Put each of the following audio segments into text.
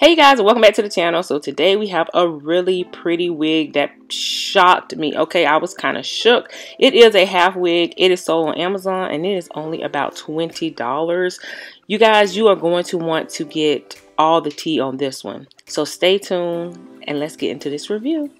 Hey you guys, welcome back to the channel. So today we have a really pretty wig that shocked me. Okay, I was kind of shook. It is a half wig. It is sold on Amazon and it is only about $20. You guys, you are going to want to get all the tea on this one. So stay tuned and let's get into this review.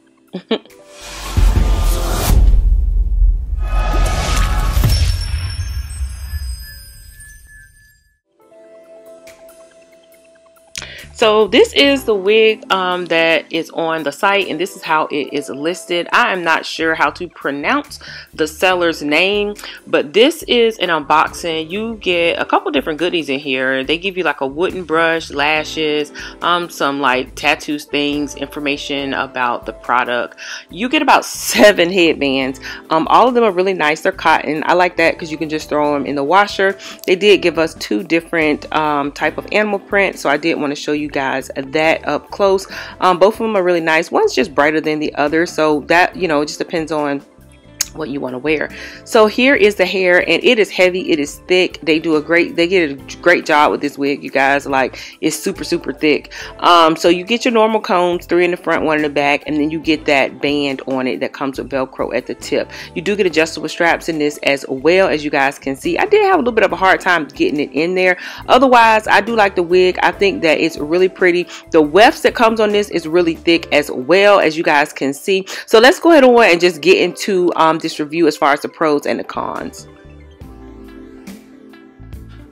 So this is the wig that is on the site, and this is how it is listed. I am not sure how to pronounce the seller's name, but this is an unboxing. You get a couple different goodies in here. They give you like a wooden brush, lashes, some like tattoos things, information about the product. You get about 7 headbands. All of them are really nice. They're cotton. I like that because you can just throw them in the washer. They did give us 2 different type of animal print, so I did want to show you guys that up close. Both of them are really nice. One's just brighter than the other, so that, you know, it just depends on what you want to wear. So here is the hair, and it is heavy, it is thick. They get a great job with this wig, you guys. Like, it's super thick. So you get your normal combs, 3 in the front, 1 in the back, and then you get that band on it that comes with Velcro at the tip. You do get adjustable straps in this as well, as you guys can see. I did have a little bit of a hard time getting it in there. Otherwise, I do like the wig. I think that it's really pretty. The wefts that comes on this is really thick as well, as you guys can see. So let's go ahead on and just get into this review as far as the pros and the cons.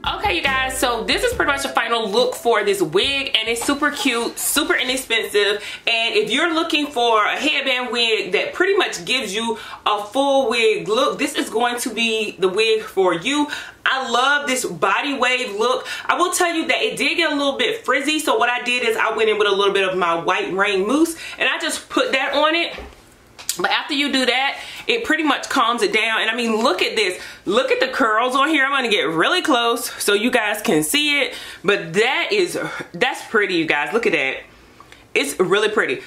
Okay, you guys, so this is pretty much the final look for this wig, and it's super cute, super inexpensive. And if you're looking for a headband wig that pretty much gives you a full wig look, this is going to be the wig for you. I love this body wave look. I will tell you that it did get a little bit frizzy, so what I did is I went in with a little bit of my white rain mousse and I just put that on it. But after you do that, it pretty much calms it down. And I mean, look at this. Look at the curls on here. I'm going to get really close so you guys can see it. But that's pretty, you guys. Look at that. It's really pretty.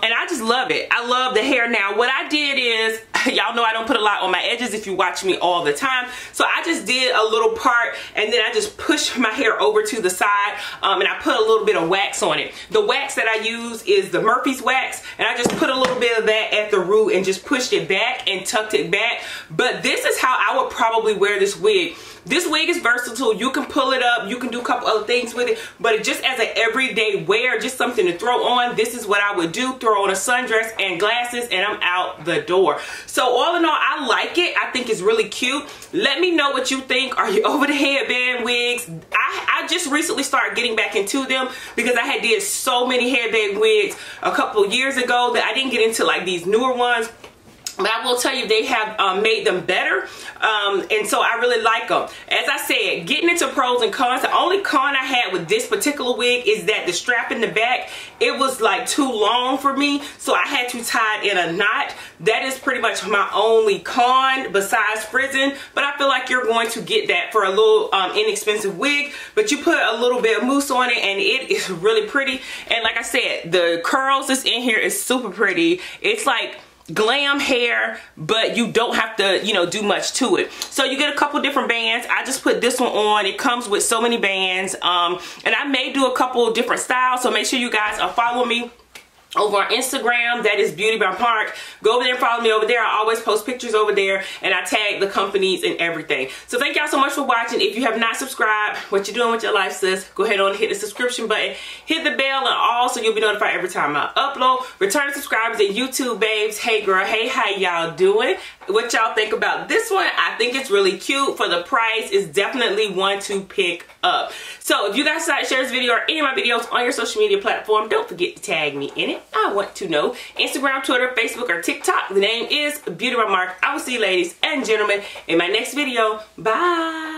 And I just love it. I love the hair. Now, what I did is, y'all know I don't put a lot on my edges if you watch me all the time. So I just did a little part, and then I just pushed my hair over to the side, and I put a little bit of wax on it. The wax that I use is the Murphy's wax, and I just put a little bit of that at the root and just pushed it back and tucked it back. But this is how I would probably wear this wig. This wig is versatile. You can pull it up. You can do a couple other things with it. But just as an everyday wear, just something to throw on, this is what I would do. Throw on a sundress and glasses, and I'm out the door. So all in all, I like it. I think it's really cute. Let me know what you think. Are you over the headband wigs? I just recently started getting back into them because I did so many headband wigs a couple years ago that I didn't get into like these newer ones. But I will tell you, they have made them better, and so I really like them. As I said, getting into pros and cons, the only con I had with this particular wig is that the strap in the back, it was like too long for me, so I had to tie it in a knot. That is pretty much my only con besides frizzing, but I feel like you're going to get that for a little inexpensive wig. But you put a little bit of mousse on it, and it is really pretty. And like I said, the curls that's in here is super pretty. It's like glam hair, but you don't have to, you know, do much to it. So you get a couple different bands. I just put this one on. It comes with so many bands, and I may do a couple different styles, so make sure you guys are following me over on Instagram. That is Beautiebymark. Go over there and follow me over there. I always post pictures over there, and I tag the companies and everything. So thank y'all so much for watching. If you have not subscribed, what you doing with your life, sis? Go ahead on and hit the subscription button, hit the bell and all, so you'll be notified every time I upload. Return subscribers and YouTube babes. Hey girl, hey, how y'all doing? What y'all think about this one? I think it's really cute. For the price, it's definitely one to pick up. So if you guys decide to share this video or any of my videos on your social media platform, don't forget to tag me in it. I want to know. Instagram, Twitter, Facebook, or TikTok. The name is Beautiebymark. I will see you ladies and gentlemen in my next video. Bye.